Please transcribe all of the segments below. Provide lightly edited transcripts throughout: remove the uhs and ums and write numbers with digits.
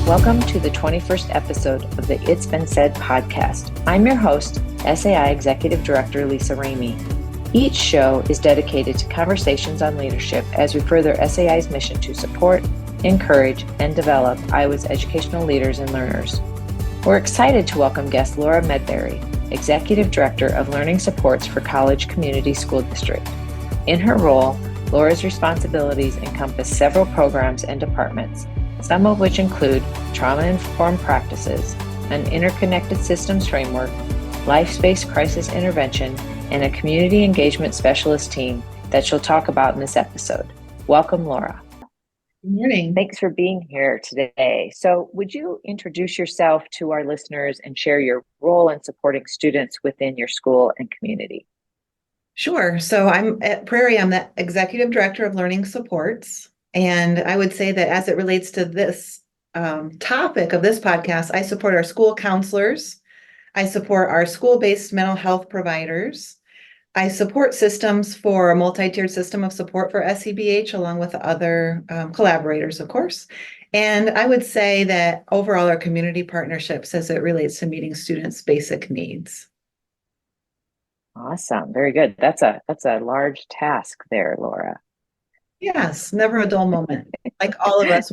Welcome to the 21st episode of the It's Been Said podcast. I'm your host, SAI Executive Director Lisa Remy. Each show is dedicated to conversations on leadership as we further SAI's mission to support, encourage, and develop Iowa's educational leaders and learners. We're excited to welcome guest Laura Medberry, Executive Director of Learning Supports for College Community School District. In her role, Laura's responsibilities encompass several programs and departments, some of which include trauma-informed practices, an interconnected systems framework, life-space crisis intervention, and a community engagement specialist team that she'll talk about in this episode. Welcome, Laura. Good morning. Thanks for being here today. So would you introduce yourself to our listeners and share your role in supporting students within your school and community? Sure. So I'm at Prairie. I'm the Executive Director of Learning Supports. And I would say that as it relates to this topic of this podcast, I support our school counselors. I support our school-based mental health providers. I support systems for a multi-tiered system of support for SEBH, along with other collaborators, of course. And I would say that overall our community partnerships as it relates to meeting students' basic needs. Awesome. Very good. That's a large task there, Laura. Yes, never a dull moment, like all of us.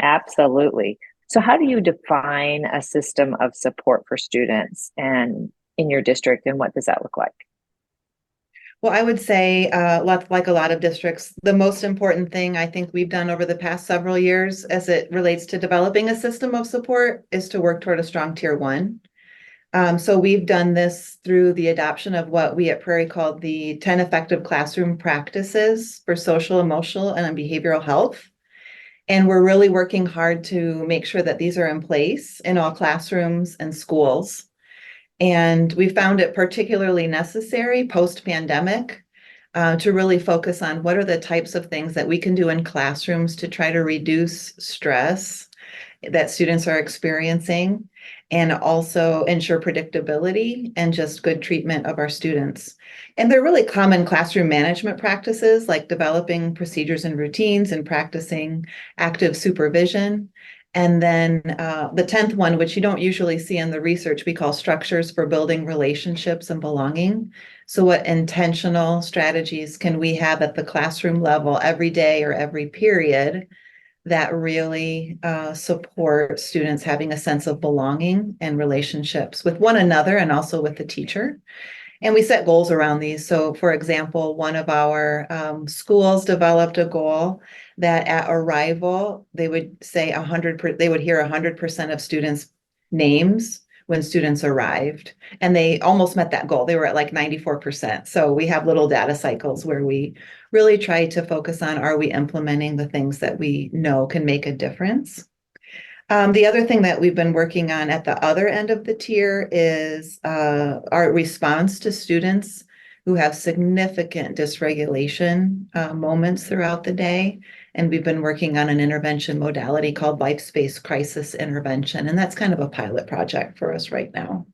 Absolutely. So how do you define a system of support for students and in your district, and what does that look like? Well, I would say, like a lot of districts, the most important thing I think we've done over the past several years as it relates to developing a system of support is to work toward a strong tier one. So we've done this through the adoption of what we at Prairie called the 10 effective classroom practices for social, emotional, and behavioral health. And we're really working hard to make sure that these are in place in all classrooms and schools. And we found it particularly necessary post-pandemic to really focus on what are the types of things that we can do in classrooms to try to reduce stress that students are experiencing and also ensure predictability and just good treatment of our students. And they're really common classroom management practices like developing procedures and routines and practicing active supervision. And then the 10th one, which you don't usually see in the research, we call structures for building relationships and belonging. So what intentional strategies can we have at the classroom level every day or every period that really support students having a sense of belonging and relationships with one another and also with the teacher. And we set goals around these. So for example, one of our schools developed a goal that at arrival, they would say they would hear 100% of students' names when students arrived. And they almost met that goal. They were at like 94%. So we have little data cycles where we really try to focus on, are we implementing the things that we know can make a difference? The other thing that we've been working on at the other end of the tier is our response to students who have significant dysregulation moments throughout the day. And we've been working on an intervention modality called life-space crisis intervention. And that's kind of a pilot project for us right now.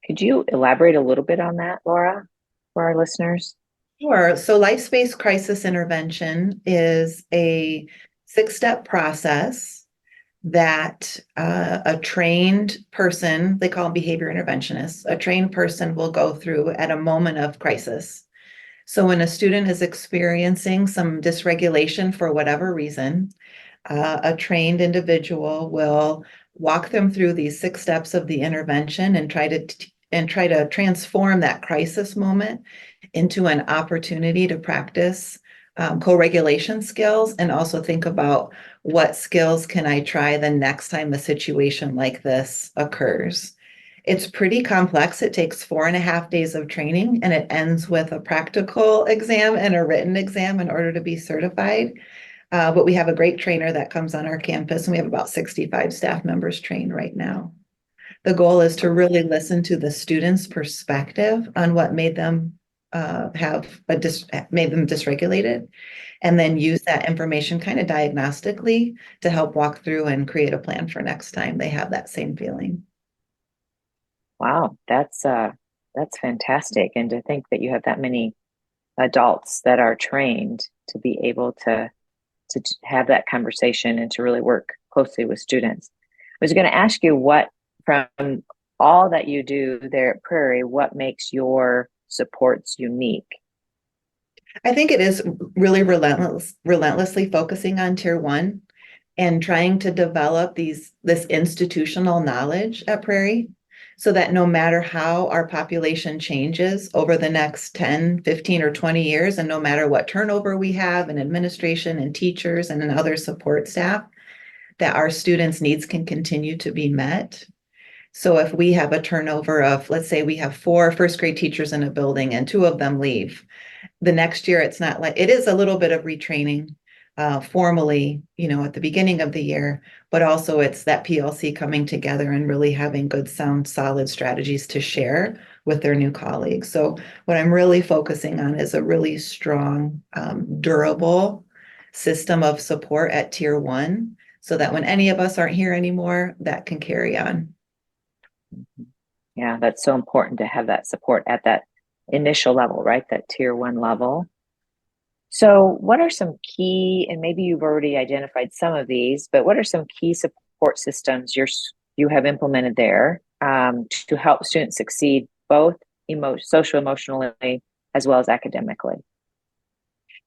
Could you elaborate a little bit on that, Laura, for our listeners? Sure. So life-space crisis intervention is a 6-step process that a trained person, they call them behavior interventionists, a trained person will go through at a moment of crisis. So when a student is experiencing some dysregulation for whatever reason, a trained individual will walk them through these 6 steps of the intervention and try to transform that crisis moment into an opportunity to practice co-regulation skills and also think about what skills can I try the next time a situation like this occurs. It's pretty complex. It takes 4.5 days of training and it ends with a practical exam and a written exam in order to be certified. But we have a great trainer that comes on our campus and we have about 65 staff members trained right now. The goal is to really listen to the students' perspective on what made them made them dysregulated, and then use that information kind of diagnostically to help walk through and create a plan for next time they have that same feeling. Wow, that's fantastic. And to think that you have that many adults that are trained to be able to to have that conversation and to really work closely with students. I was going to ask you what, from all that you do there at Prairie, what makes your supports unique? I think it is really relentlessly focusing on tier one and trying to develop this institutional knowledge at Prairie so that no matter how our population changes over the next 10, 15, or 20 years, and no matter what turnover we have in administration and teachers and in other support staff, that our students' needs can continue to be met. So if we have a turnover of, let's say we have 4 first grade teachers in a building and 2 of them leave, the next year it's not like, it is a little bit of retraining formally, at the beginning of the year, but also it's that PLC coming together and really having good, sound, solid strategies to share with their new colleagues. So what I'm really focusing on is a really strong, durable system of support at tier one, so that when any of us aren't here anymore, that can carry on. Yeah, that's so important to have that support at that initial level, right? That tier one level. So what are some key, and maybe you've already identified some of these, but what are some key support systems you have implemented there to help students succeed both social emotionally as well as academically?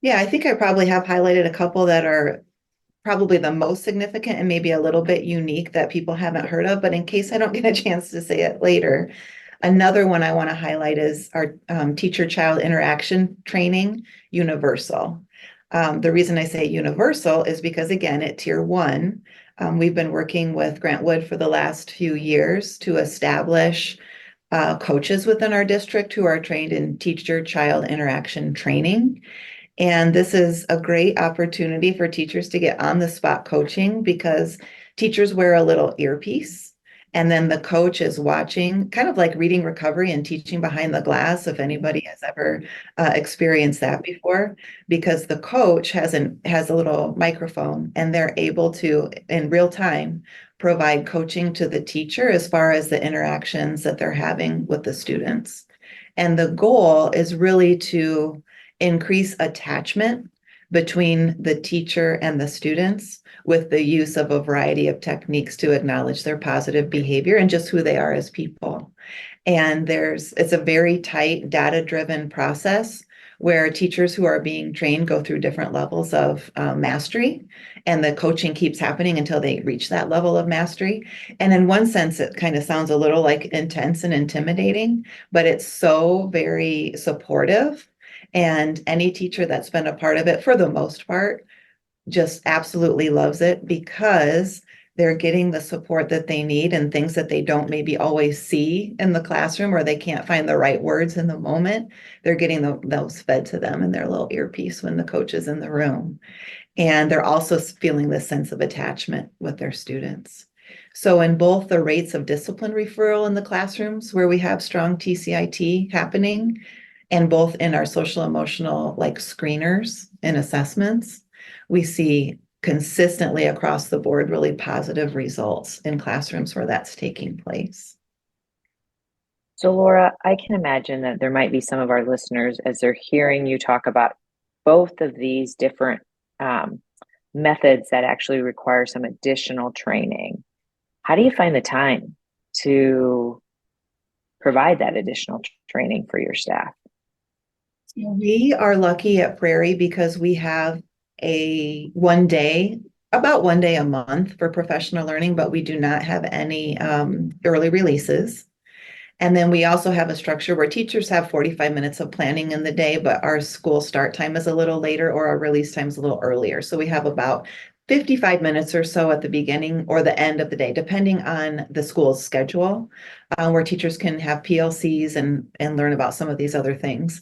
Yeah, I think I probably have highlighted a couple that are probably the most significant and maybe a little bit unique that people haven't heard of, but in case I don't get a chance to say it later, another one I want to highlight is our teacher-child interaction training, universal. The reason I say universal is because, again, at tier one, we've been working with Grant Wood for the last few years to establish coaches within our district who are trained in teacher-child interaction training. And this is a great opportunity for teachers to get on the spot coaching because teachers wear a little earpiece and then the coach is watching, kind of like reading recovery and teaching behind the glass, if anybody has ever experienced that before, because the coach has a little microphone and they're able to, in real time, provide coaching to the teacher as far as the interactions that they're having with the students. And the goal is really to increase attachment between the teacher and the students with the use of a variety of techniques to acknowledge their positive behavior and just who they are as people. And it's a very tight data-driven process where teachers who are being trained go through different levels of mastery, and the coaching keeps happening until they reach that level of mastery. And in one sense, it kind of sounds a little like intense and intimidating, but it's so very supportive. And any teacher that's been a part of it, for the most part, just absolutely loves it because they're getting the support that they need and things that they don't maybe always see in the classroom, or they can't find the right words in the moment. They're getting those fed to them in their little earpiece when the coach is in the room. And they're also feeling this sense of attachment with their students. So in both the rates of discipline referral in the classrooms where we have strong TCIT happening, and both in our social emotional like screeners and assessments, we see consistently across the board really positive results in classrooms where that's taking place. So Laura, I can imagine that there might be some of our listeners, as they're hearing you talk about both of these different methods that actually require some additional training. How do you find the time to provide that additional training for your staff? We are lucky at Prairie because we have about one day a month for professional learning, but we do not have any early releases. And then we also have a structure where teachers have 45 minutes of planning in the day, but our school start time is a little later or our release time is a little earlier. So we have about 55 minutes or so at the beginning or the end of the day, depending on the school's schedule, where teachers can have PLCs and learn about some of these other things.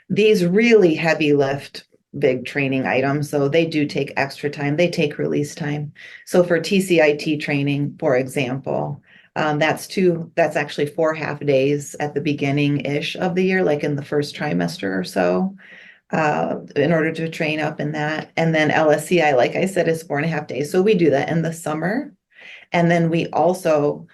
These really heavy lift, big training items, so they do take extra time. They take release time. So for TCIT training, for example, that's actually 4 half days at the beginning-ish of the year, like in the first trimester or so, in order to train up in that. And then LSCI, like I said, is 4.5 days. So we do that in the summer. And then we also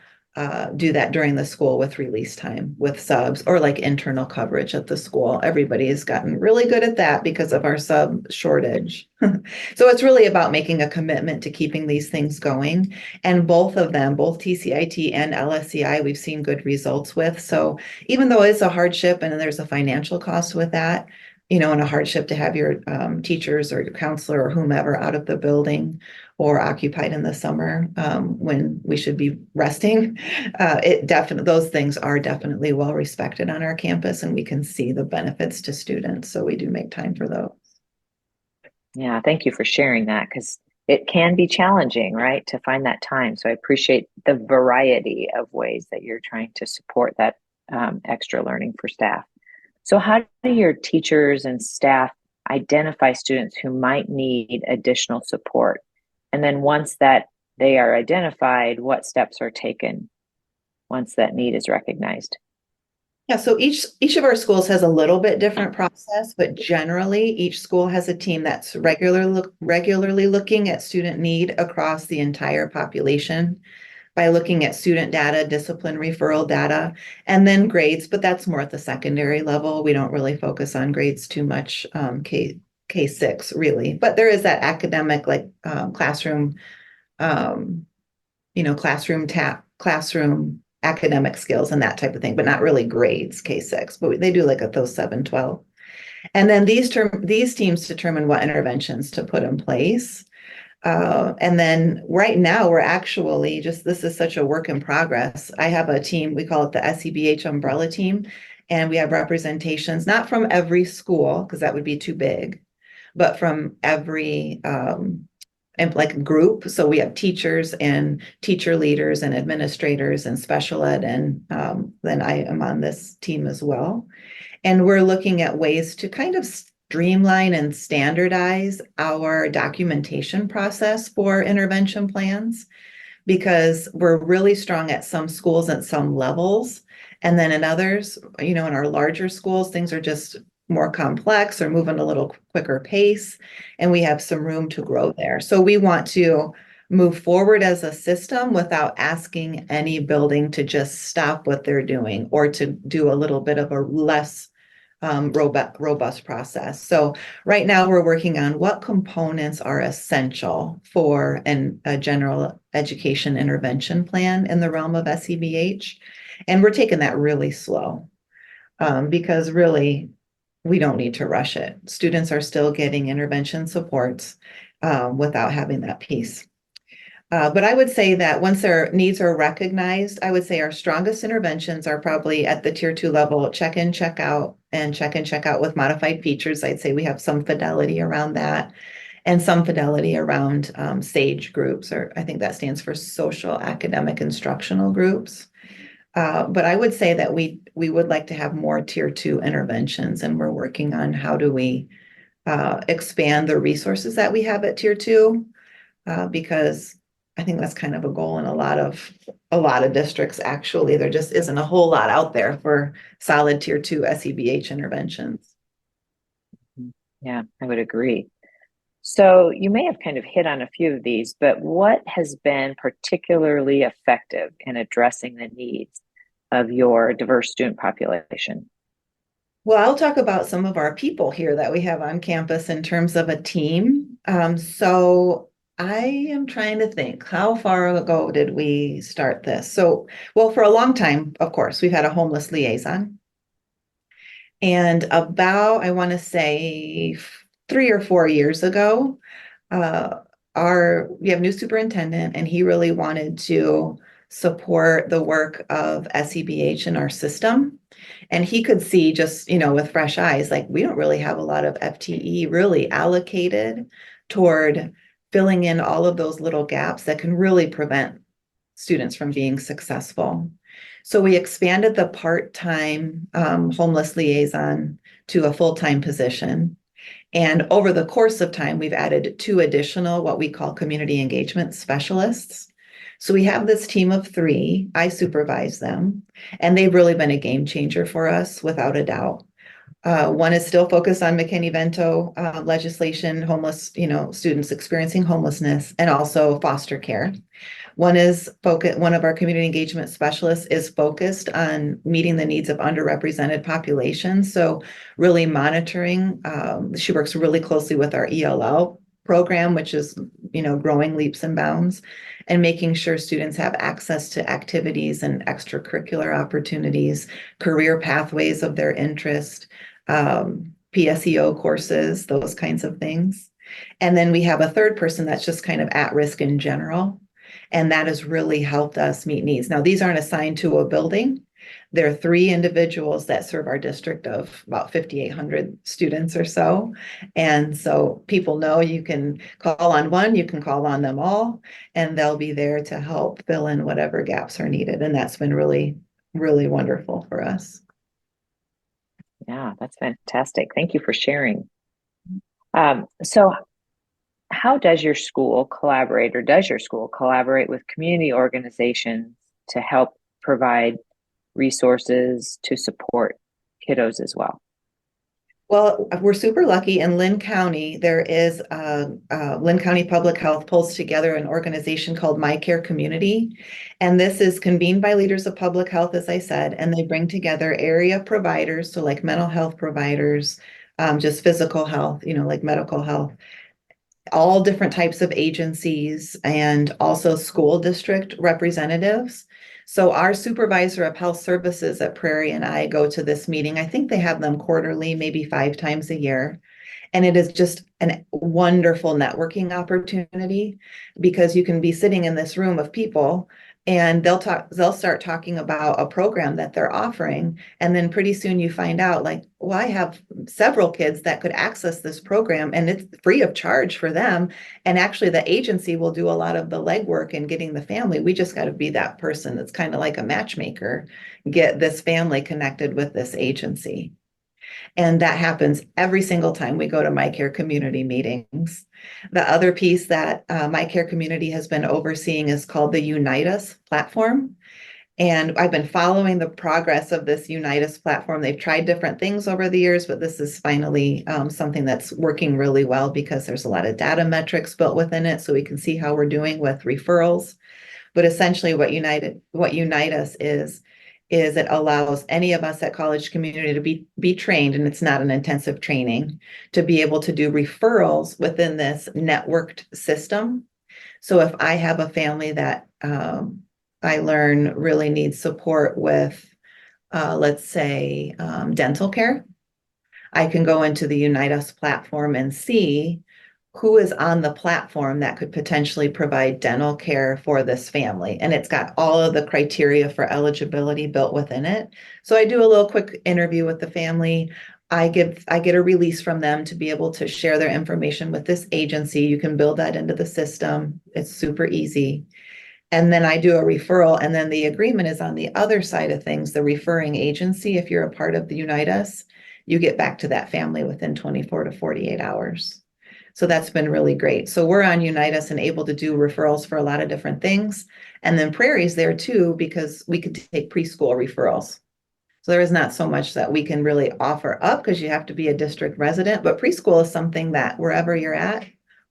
do that during the school with release time, with subs or like internal coverage at the school. Everybody has gotten really good at that because of our sub shortage. So it's really about making a commitment to keeping these things going. And both of them, both TCIT and LSCI, we've seen good results with. So even though it's a hardship and there's a financial cost with that, and a hardship to have your teachers or your counselor or whomever out of the building or occupied in the summer when we should be resting. Those things are definitely well respected on our campus, and we can see the benefits to students. So we do make time for those. Yeah, thank you for sharing that, because it can be challenging, right, to find that time. So I appreciate the variety of ways that you're trying to support that extra learning for staff. So how do your teachers and staff identify students who might need additional support? And then once that they are identified, what steps are taken once that need is recognized? Yeah, so each of our schools has a little bit different process, but generally each school has a team that's regularly looking at student need across the entire population by looking at student data, discipline referral data, and then grades, but that's more at the secondary level. We don't really focus on grades too much, K6 really, but there is that academic like classroom, classroom academic skills and that type of thing, but not really grades K6, but they do like at those 7, 12. And then these teams determine what interventions to put in place. And then right now we're actually this is such a work in progress. I have a team, we call it the SEBH umbrella team, and we have representations, not from every school, because that would be too big, but from every and like group. So we have teachers and teacher leaders and administrators and special ed. And then I am on this team as well. And we're looking at ways to kind of streamline and standardize our documentation process for intervention plans, because we're really strong at some schools at some levels. And then in others, in our larger schools, things are just more complex or moving a little quicker pace, and we have some room to grow there. So we want to move forward as a system without asking any building to just stop what they're doing or to do a little bit of a less robust process. So right now we're working on what components are essential for a general education intervention plan in the realm of SEBH. And we're taking that really slow because really we don't need to rush it. Students are still getting intervention supports without having that piece. But I would say that once their needs are recognized, I would say our strongest interventions are probably at the tier 2 level, check in, check out, and check in, check out with modified features. I'd say we have some fidelity around that and some fidelity around SAGE groups, or I think that stands for social academic instructional groups. But I would say that we would like to have more tier 2 interventions, and we're working on how do we expand the resources that we have at tier 2, because I think that's kind of a goal in a lot of districts. Actually, there just isn't a whole lot out there for solid tier 2 SEBH interventions. Yeah, I would agree. So you may have kind of hit on a few of these, but what has been particularly effective in addressing the needs of your diverse student population? Well, I'll talk about some of our people here that we have on campus in terms of a team. So I am trying to think, how far ago did we start this? So, well, for a long time, of course, we've had a homeless liaison. And about, I want to say 3 or 4 years ago, we have a new superintendent, and he really wanted to support the work of SEBH in our system. And he could see just, with fresh eyes, like we don't really have a lot of FTE really allocated toward filling in all of those little gaps that can really prevent students from being successful. So we expanded the part-time homeless liaison to a full-time position. And over the course of time, we've added 2 additional, what we call community engagement specialists. So we have this team of 3, I supervise them, and they've really been a game changer for us, without a doubt. One is still focused on McKinney-Vento legislation, homeless, students experiencing homelessness, and also foster care. One of our community engagement specialists is focused on meeting the needs of underrepresented populations. So really monitoring, she works really closely with our ELL program, which is, growing leaps and bounds, and making sure students have access to activities and extracurricular opportunities, career pathways of their interest, PSEO courses, those kinds of things. And then we have a third person that's just kind of at risk in general. And that has really helped us meet needs. Now, these aren't assigned to a building. There are 3 individuals that serve our district of about 5,800 students or so. And so people know you can call on one, you can call on them all, and they'll be there to help fill in whatever gaps are needed. And that's been really, really wonderful for us. Yeah, that's fantastic. Thank you for sharing. So how does your school collaborate, or does your school collaborate with community organizations to help provide resources to support kiddos as well? Well, we're super lucky in Lynn County. There is Lynn County Public Health pulls together an organization called My Care Community. And this is convened by leaders of public health, as I said, and they bring together area providers, so like mental health providers, just physical health, like medical health, all different types of agencies, and also school district representatives. So our supervisor of health services at Prairie and I go to this meeting. I think they have them quarterly, maybe 5 times a year. And it is just a wonderful networking opportunity, because you can be sitting in this room of people and they'll start talking about a program that they're offering. And then pretty soon you find out, like, well, I have several kids that could access this program and it's free of charge for them. And actually the agency will do a lot of the legwork in getting the family. We just got to be that person that's kind of like a matchmaker, get this family connected with this agency. And that happens every single time we go to My Care Community meetings. The other piece that My Care Community has been overseeing is called the Unite Us platform. And I've been following the progress of this Unite Us platform. They've tried different things over the years, but this is finally something that's working really well, because there's a lot of data metrics built within it, so we can see how we're doing with referrals. But essentially what Unite Us is it allows any of us at college community to be trained, and it's not an intensive training, to be able to do referrals within this networked system. So if I have a family that I learn really needs support with, let's say, dental care, I can go into the Unite Us platform and see who is on the platform that could potentially provide dental care for this family. And it's got all of the criteria for eligibility built within it. So I do a little quick interview with the family. I get a release from them to be able to share their information with this agency. You can build that into the system. It's super easy. And then I do a referral, and then the agreement is on the other side of things. The referring agency, if you're a part of the Unite Us, you get back to that family within 24 to 48 hours. So that's been really great. So we're on Unite Us and able to do referrals for a lot of different things. And then Prairie's there too, because we could take preschool referrals. So there is not so much that we can really offer up, because you have to be a district resident, but preschool is something that wherever you're at,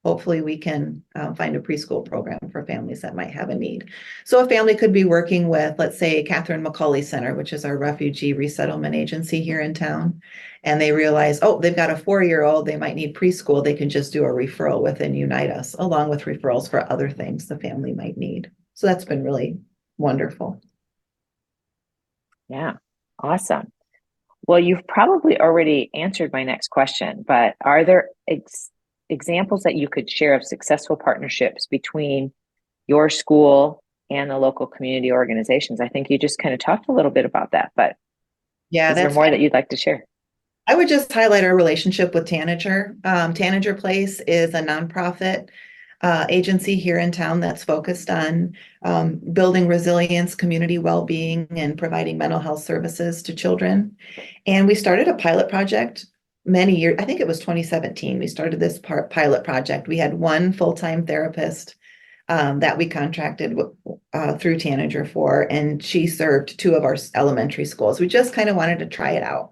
hopefully we can find a preschool program for families that might have a need. So a family could be working with, let's say, Catherine McCauley Center, which is our refugee resettlement agency here in town. And they realize, oh, they've got a 4-year-old, they might need preschool. They can just do a referral within Unite Us, along with referrals for other things the family might need. So that's been really wonderful. Yeah, awesome. Well, you've probably already answered my next question, but are there examples that you could share of successful partnerships between your school and the local community organizations? I think you just kind of talked a little bit about that, but Yeah, is there more that you'd like to share? I would just highlight our relationship with Tanager. Tanager Place is a nonprofit agency here in town that's focused on building resilience, community well-being, and providing mental health services to children. And we started a pilot project many years, I think it was 2017. We started this pilot project. We had one full-time therapist that we contracted through Tanager for, and she served 2 of our elementary schools. We just kind of wanted to try it out.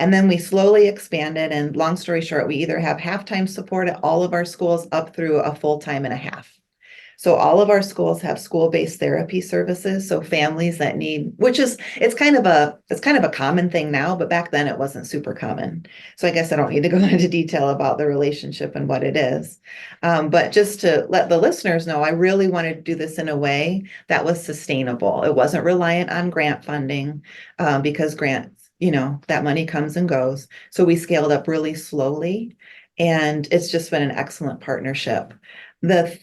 And then we slowly expanded, and long story short, we either have half-time support at all of our schools up through a full-time and a half. So all of our schools have school-based therapy services. So families that need, which is, it's kind of a common thing now, but back then it wasn't super common. So I guess I don't need to go into detail about the relationship and what it is. But just to let the listeners know, I really wanted to do this in a way that was sustainable. It wasn't reliant on grant funding, because grants, that money comes and goes. So we scaled up really slowly, and it's just been an excellent partnership. The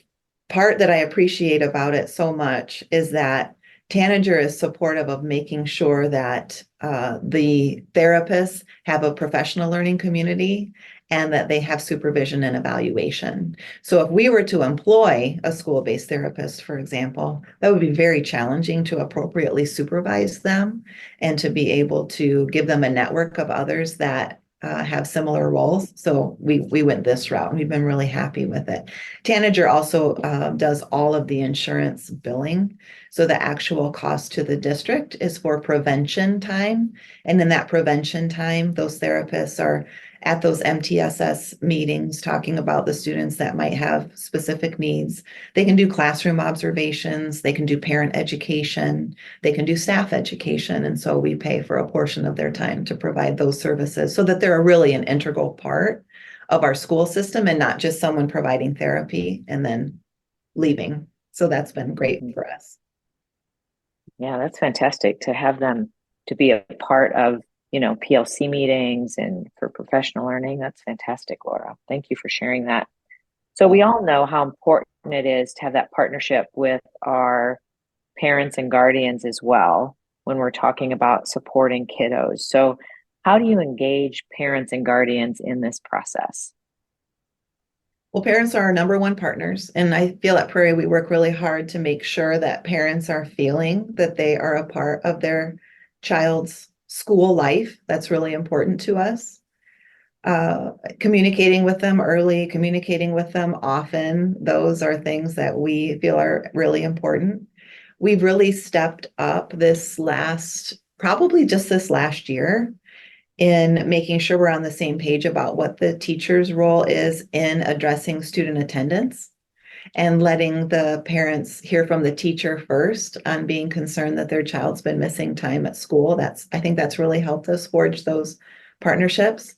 part that I appreciate about it so much is that Tanager is supportive of making sure that the therapists have a professional learning community and that they have supervision and evaluation. So if we were to employ a school-based therapist, for example, that would be very challenging to appropriately supervise them and to be able to give them a network of others that have similar roles. So we went this route, and we've been really happy with it. Tanager also does all of the insurance billing. So the actual cost to the district is for prevention time. And in that prevention time, those therapists are at those MTSS meetings talking about the students that might have specific needs. They can do classroom observations, they can do parent education, they can do staff education. And so we pay for a portion of their time to provide those services so that they're really an integral part of our school system and not just someone providing therapy and then leaving. So that's been great for us. Yeah, that's fantastic to have them to be a part of, PLC meetings and for professional learning. That's fantastic, Laura. Thank you for sharing that. So we all know how important it is to have that partnership with our parents and guardians as well when we're talking about supporting kiddos. So how do you engage parents and guardians in this process? Well, parents are our number one partners. And I feel at Prairie, we work really hard to make sure that parents are feeling that they are a part of their child's school life. That's really important to us. Communicating with them early, communicating with them often, those are things that we feel are really important. We've really stepped up probably just this last year, in making sure we're on the same page about what the teacher's role is in addressing student attendance and letting the parents hear from the teacher first on being concerned that their child's been missing time at school. I think that's really helped us forge those partnerships.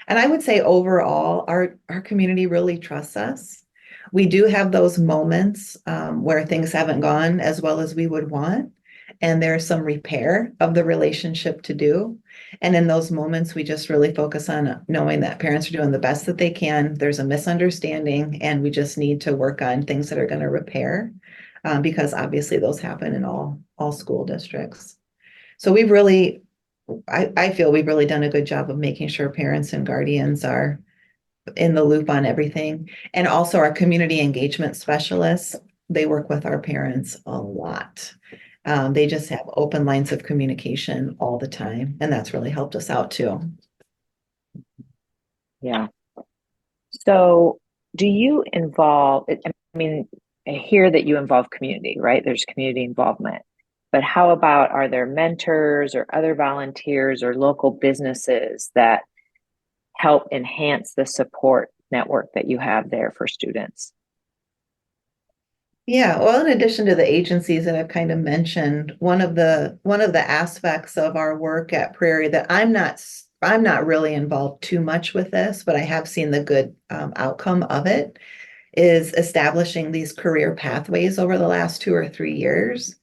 And I would say overall, our community really trusts us. We do have those moments where things haven't gone as well as we would want, and there's some repair of the relationship to do. And in those moments, we just really focus on knowing that parents are doing the best that they can. There's a misunderstanding, and we just need to work on things that are going to repair, because obviously those happen in all school districts. So I feel we've really done a good job of making sure parents and guardians are in the loop on everything. And also our community engagement specialists, they work with our parents a lot. They just have open lines of communication all the time, and that's really helped us out too. Yeah. So do you I hear that you involve community, right? There's community involvement. But how about, are there mentors or other volunteers or local businesses that help enhance the support network that you have there for students? Yeah, well, in addition to the agencies that I've kind of mentioned, one of the aspects of our work at Prairie that I'm not really involved too much with this, but I have seen the good outcome of it, is establishing these career pathways over the last 2 or 3 years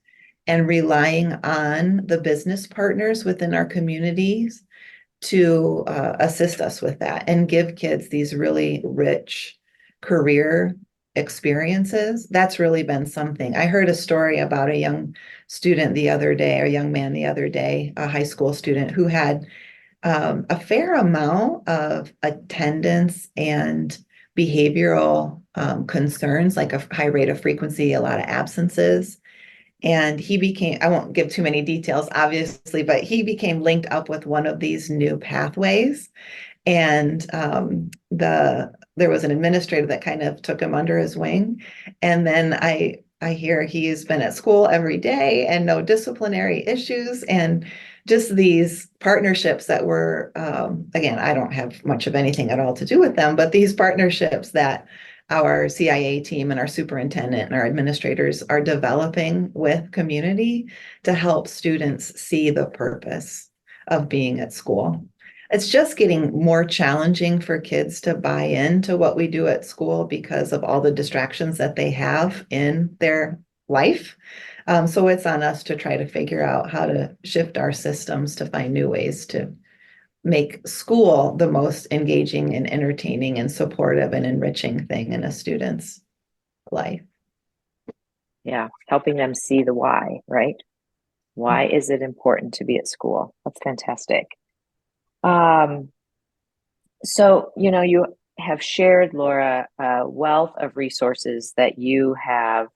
and relying on the business partners within our communities to assist us with that and give kids these really rich career experiences. That's really been something. I heard a story about a young student the other day, or a young man the other day, a high school student who had a fair amount of attendance and behavioral concerns, like a high rate of frequency, a lot of absences. And I won't give too many details, obviously, but he became linked up with one of these new pathways. And there was an administrator that kind of took him under his wing. And then I hear he's been at school every day and no disciplinary issues, and just these partnerships that were, again, I don't have much of anything at all to do with them, but these partnerships that our CIA team and our superintendent and our administrators are developing with community to help students see the purpose of being at school. It's just getting more challenging for kids to buy into what we do at school because of all the distractions that they have in their life. So it's on us to try to figure out how to shift our systems to find new ways to make school the most engaging and entertaining and supportive and enriching thing in a student's life. Yeah, helping them see the why, right? Why is it important to be at school? That's fantastic. Um, so, you have shared, Laura, a wealth of resources that you have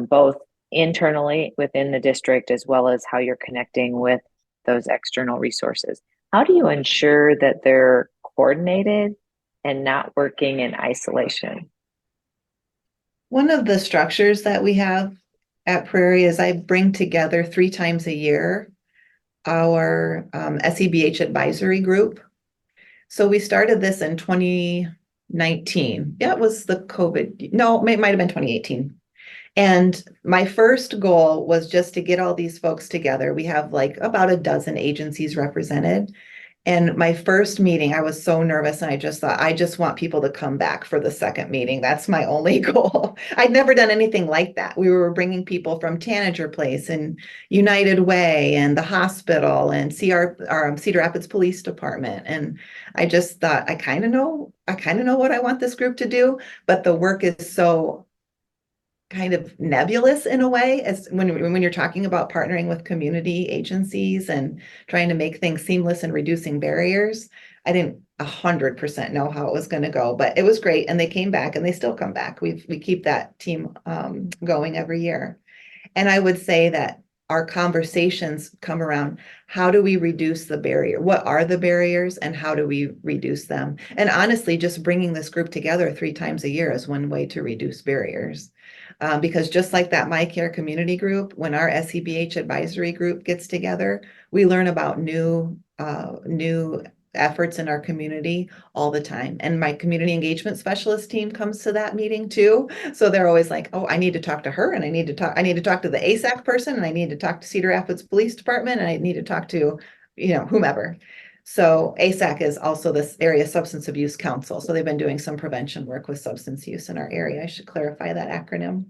both internally within the district as well as how you're connecting with those external resources. How do you ensure that they're coordinated and not working in isolation? One of the structures that we have at Prairie is I bring together 3 times a year our SEBH advisory group. So we started this in 2019. Yeah, it was the COVID. No, it might have been 2018. And my first goal was just to get all these folks together. We have like about a dozen agencies represented. And my first meeting, I was so nervous and I just thought, I just want people to come back for the second meeting. That's my only goal. I'd never done anything like that. We were bringing people from Tanager Place and United Way and the hospital and our Cedar Rapids Police Department. And I just thought, I kind of know what I want this group to do, but the work is so kind of nebulous in a way as when you're talking about partnering with community agencies and trying to make things seamless and reducing barriers. I didn't 100% know how it was going to go, but it was great. And they came back and they still come back. We keep that team going every year. And I would say that our conversations come around, how do we reduce the barrier? What are the barriers and how do we reduce them? And honestly, just bringing this group together 3 times a year is one way to reduce barriers. Because just like that My Care community group, when our SEBH advisory group gets together, we learn about new efforts in our community all the time. And my community engagement specialist team comes to that meeting too. So they're always like, oh, I need to talk to her and I need to talk to the ASAC person and I need to talk to Cedar Rapids Police Department and I need to talk to, whomever. So ASAC is also this area substance abuse council. So they've been doing some prevention work with substance use in our area. I should clarify that acronym.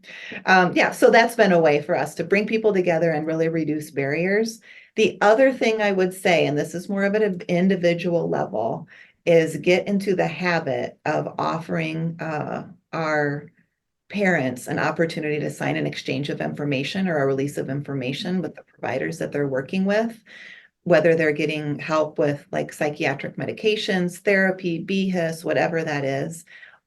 Yeah, so that's been a way for us to bring people together and really reduce barriers. The other thing I would say, and this is more of an individual level, is get into the habit of offering our parents an opportunity to sign an exchange of information or a release of information with the providers that they're working with, whether they're getting help with like psychiatric medications, therapy, BHIS, whatever that is.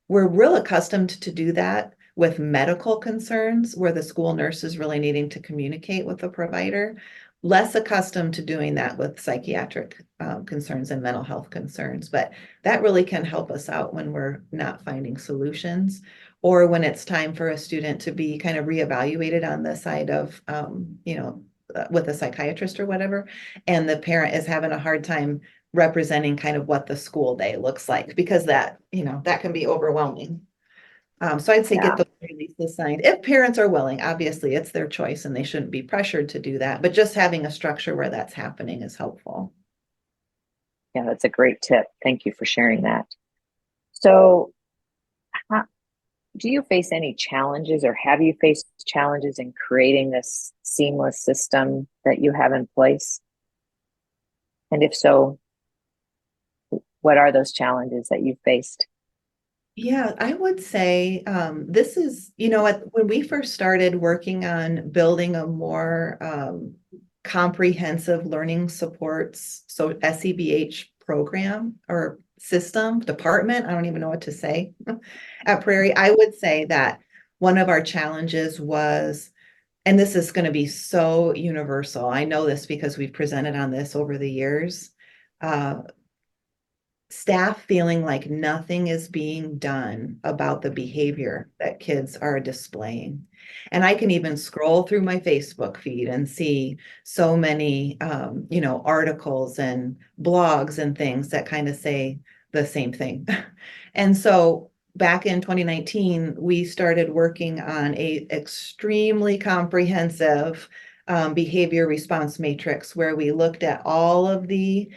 We're real accustomed to do that with medical concerns where the school nurse is really needing to communicate with the provider, less accustomed to doing that with psychiatric concerns and mental health concerns. But that really can help us out when we're not finding solutions or when it's time for a student to be kind of reevaluated on the side of, with a psychiatrist or whatever, and the parent is having a hard time representing kind of what the school day looks like because that can be overwhelming. So I'd say get those releases signed if parents are willing. Obviously, it's their choice and they shouldn't be pressured to do that. But just having a structure where that's happening is helpful. Yeah, that's a great tip. Thank you for sharing that. So, do you face any challenges or have you faced challenges in creating this seamless system that you have in place? And if so, what are those challenges that you've faced? Yeah, I would say this is, when we first started working on building a more comprehensive learning supports, so SEBH program or system, department, I don't even know what to say, at Prairie, I would say that one of our challenges was, and this is going to be so universal, I know this because we've presented on this over the years, staff feeling like nothing is being done about the behavior that kids are displaying. And I can even scroll through my Facebook feed and see so many, articles and blogs and things that kind of say the same thing. And so back in 2019, we started working on a extremely comprehensive behavior response matrix where we looked at all of the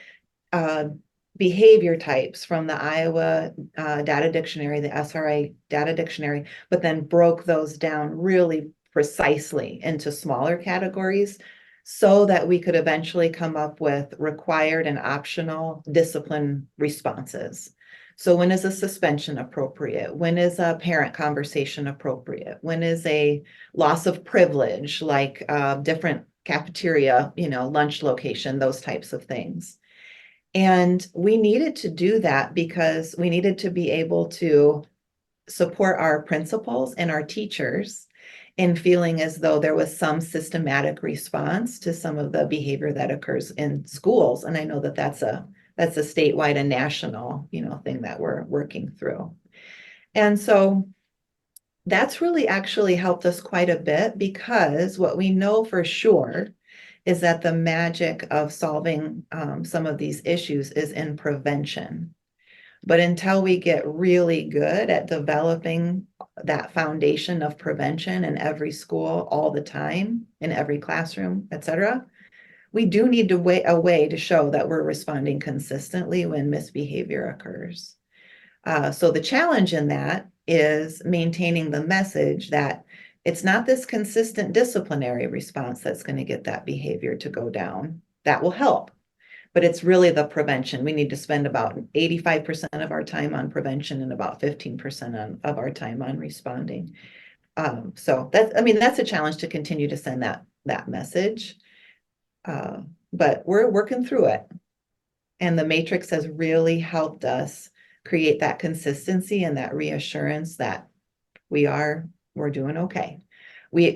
behavior types from the Iowa data dictionary, the SRI data dictionary, but then broke those down really precisely into smaller categories so that we could eventually come up with required and optional discipline responses. So when is a suspension appropriate? When is a parent conversation appropriate? When is a loss of privilege, like different cafeteria, lunch location, those types of things? And we needed to do that because we needed to be able to support our principals and our teachers in feeling as though there was some systematic response to some of the behavior that occurs in schools. And I know that that's a statewide and national, thing that we're working through. And so that's really actually helped us quite a bit, because what we know for sure is that the magic of solving some of these issues is in prevention. But until we get really good at developing that foundation of prevention in every school all the time, in every classroom, et cetera, we do need a way to show that we're responding consistently when misbehavior occurs. So the challenge in that is maintaining the message that it's not this consistent disciplinary response that's going to get that behavior to go down. That will help, but it's really the prevention. We need to spend about 85% of our time on prevention and about 15% of our time on responding. So that's a challenge to continue to send that message. But we're working through it. And the matrix has really helped us create that consistency and that reassurance that we're doing okay. We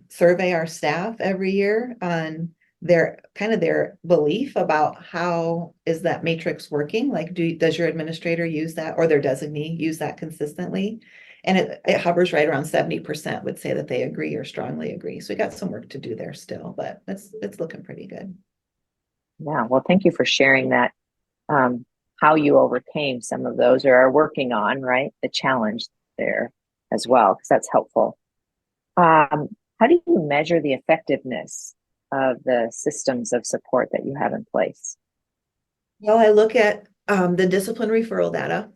survey our staff every year on their belief about how is that matrix working. Like, does your administrator use that, or their designee use that consistently? And it hovers right around 70% would say that they agree or strongly agree. So we got some work to do there still, but it's looking pretty good. Yeah, well, thank you for sharing that, how you overcame some of those or are working on, right, the challenge there as well, because that's helpful. How do you measure the effectiveness of the systems of support that you have in place? Well, I look at the discipline referral data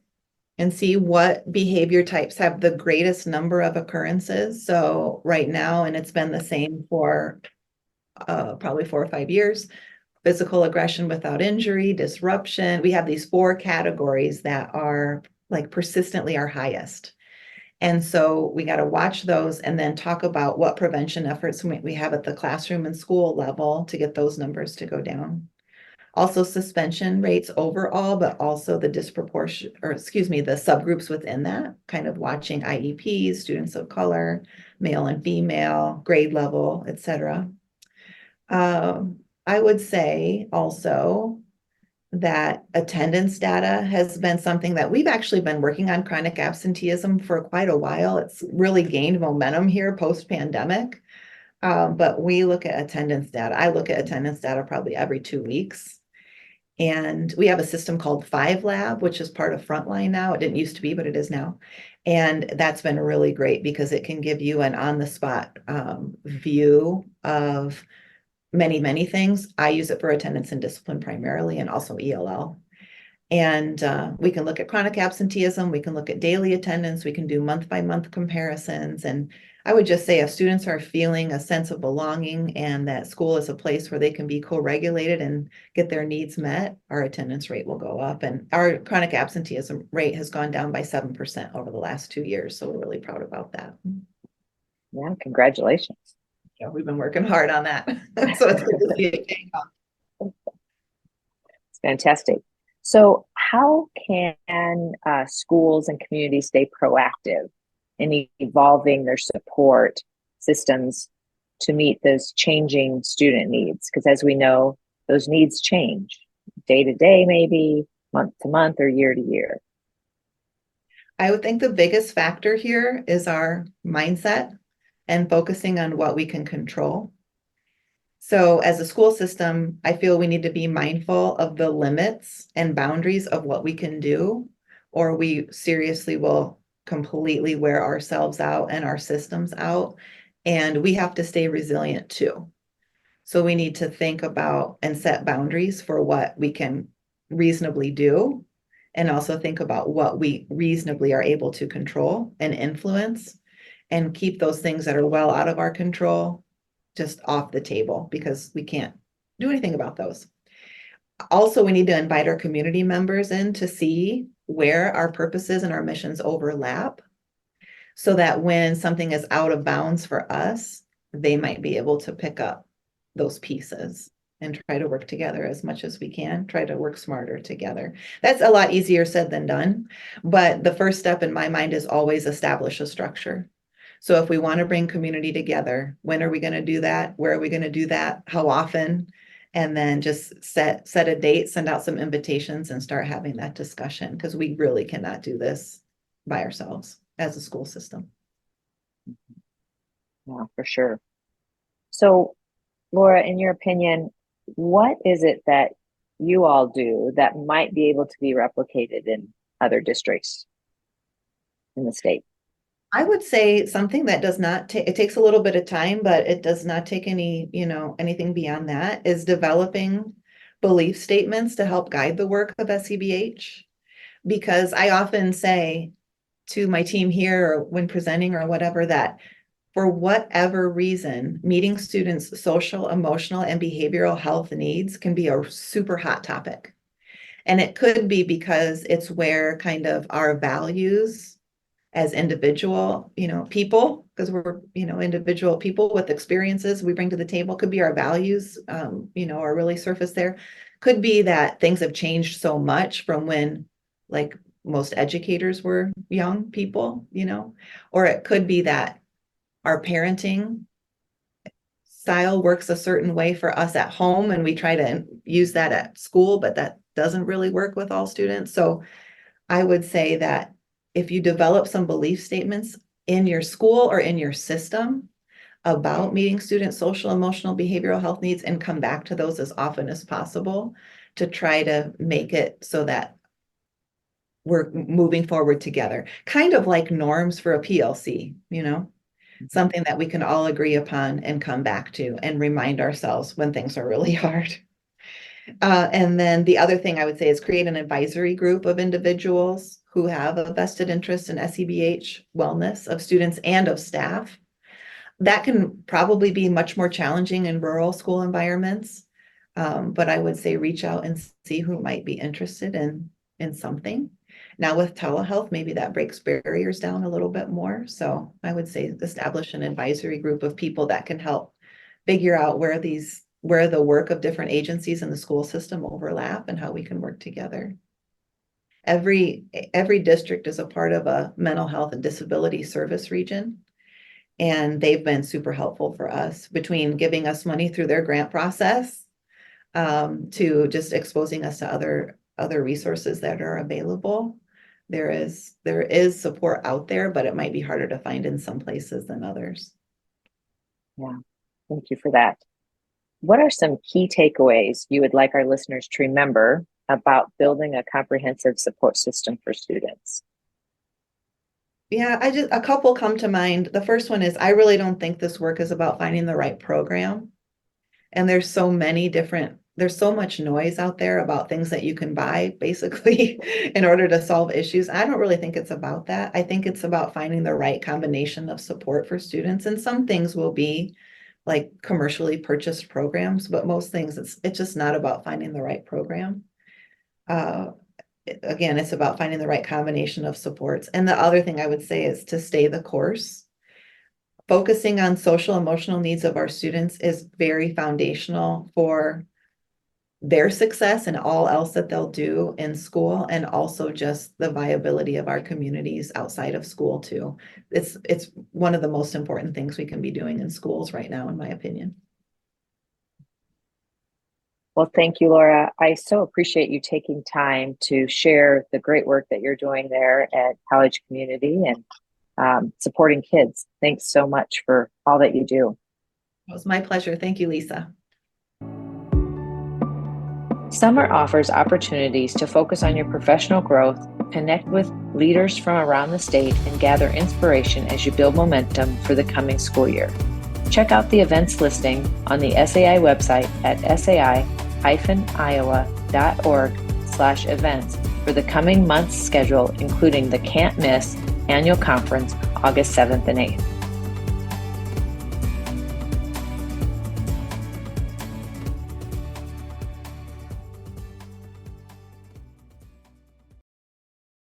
and see what behavior types have the greatest number of occurrences. So right now, and it's been the same for probably 4 or 5 years, physical aggression without injury, disruption. We have these 4 categories that are like persistently our highest. And so we got to watch those and then talk about what prevention efforts we have at the classroom and school level to get those numbers to go down. Also suspension rates overall, but also the the subgroups within that, kind of watching IEPs, students of color, male and female, grade level, et cetera. I would say also that attendance data has been something that we've actually been working on, chronic absenteeism, for quite a while. It's really gained momentum here post-pandemic. But we look at attendance data. I look at attendance data probably every 2 weeks. And we have a system called 5Lab, which is part of Frontline now. It didn't used to be, but it is now. And that's been really great because it can give you an on-the-spot view of many, many things. I use it for attendance and discipline primarily, and also ELL. And we can look at chronic absenteeism, we can look at daily attendance, we can do month-by-month comparisons. And I would just say if students are feeling a sense of belonging and that school is a place where they can be co-regulated and get their needs met, our attendance rate will go up. And our chronic absenteeism rate has gone down by 7% over the last 2 years. So we're really proud about that. Yeah, congratulations. Yeah, we've been working hard on that. So it's good to see it paying off. It's fantastic. So how can schools and communities stay proactive in evolving their support systems to meet those changing student needs? Because as we know, those needs change day to day, maybe month to month, or year to year. I would think the biggest factor here is our mindset and focusing on what we can control. So as a school system, I feel we need to be mindful of the limits and boundaries of what we can do or we seriously will completely wear ourselves out and our systems out. And we have to stay resilient too. So we need to think about and set boundaries for what we can reasonably do, and also think about what we reasonably are able to control and influence, and keep those things that are well out of our control just off the table, because we can't do anything about those. Also, we need to invite our community members in to see where our purposes and our missions overlap, so that when something is out of bounds for us, they might be able to pick up those pieces and try to work together as much as we can, try to work smarter together. That's a lot easier said than done, but the first step in my mind is always establish a structure. So if we want to bring community together, when are we going to do that? Where are we going to do that? How often? And then just set a date, send out some invitations, and start having that discussion, because we really cannot do this by ourselves as a school system. Yeah, for sure. So, Laura, in your opinion, what is it that you all do that might be able to be replicated in other districts in the state? I would say something that does not take, it takes a little bit of time, but it does not take any, anything beyond that, is developing belief statements to help guide the work of SEBH. Because I often say to my team here, or when presenting or whatever, that for whatever reason, meeting students' social, emotional, and behavioral health needs can be a super hot topic. And it could be because it's where kind of our values as individual, people, because we're, individual people with experiences we bring to the table, could be our values, are really surfaced there. Could be that things have changed so much from when, like, most educators were young people, or it could be that our parenting style works a certain way for us at home, and we try to use that at school, but that doesn't really work with all students. So I would say that if you develop some belief statements in your school or in your system about meeting students' social, emotional, behavioral health needs, and come back to those as often as possible to try to make it so that we're moving forward together, kind of like norms for a PLC, something that we can all agree upon and come back to and remind ourselves when things are really hard. And then the other thing I would say is create an advisory group of individuals who have a vested interest in SEBH wellness of students and of staff. That can probably be much more challenging in rural school environments. But I would say reach out and see who might be interested in something. Now with telehealth, maybe that breaks barriers down a little bit more. So I would say establish an advisory group of people that can help figure out where the work of different agencies in the school system overlap and how we can work together. Every district is a part of a mental health and disability service region, and they've been super helpful for us, between giving us money through their grant process, to just exposing us to other resources that are available. There is support out there, but it might be harder to find in some places than others. Yeah, thank you for that. What are some key takeaways you would like our listeners to remember about building a comprehensive support system for students? Yeah, a couple come to mind. The first one is, I really don't think this work is about finding the right program. And there's so much noise out there about things that you can buy, basically, in order to solve issues. I don't really think it's about that. I think it's about finding the right combination of support for students. And some things will be like commercially purchased programs, but most things, it's just not about finding the right program. Again, it's about finding the right combination of supports. And the other thing I would say is to stay the course. Focusing on social emotional needs of our students is very foundational for their success and all else that they'll do in school, and also just the viability of our communities outside of school too. It's one of the most important things we can be doing in schools right now, in my opinion. Well, thank you, Laura. I so appreciate you taking time to share the great work that you're doing there at College Community and supporting kids. Thanks so much for all that you do. It was my pleasure. Thank you, Lisa. Summer offers opportunities to focus on your professional growth, Connect with leaders from around the state and gather inspiration as you build momentum for the coming school year. Check out the events listing on the SAI website at sai-iowa.org/events for the coming month's schedule, including the Can't Miss Annual Conference, August 7th and 8th.